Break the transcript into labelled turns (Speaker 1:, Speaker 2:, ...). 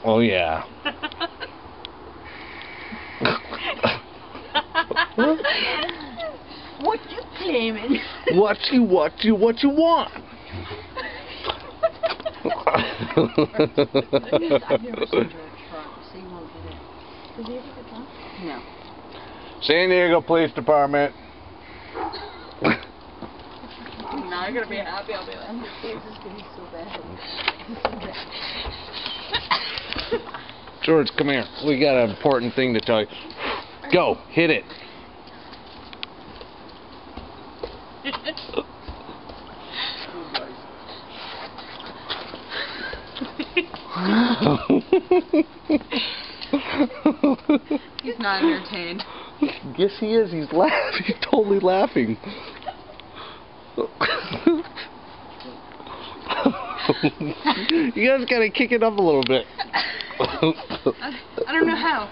Speaker 1: Oh yeah.
Speaker 2: What you claiming?
Speaker 1: What you want?
Speaker 2: Let me I've never seen George Trump, so you won't get it. Does he ever get drunk? No.
Speaker 1: San Diego Police Department.
Speaker 2: Now you're gonna be happy I'll be like, this is gonna be so bad.
Speaker 1: George, come here. We got an important thing to tell you. Go, hit it.
Speaker 2: He's not entertained.
Speaker 1: Yes, he is. He's laughing. He's totally laughing. You guys gotta kick it up a little bit.
Speaker 2: I don't know how.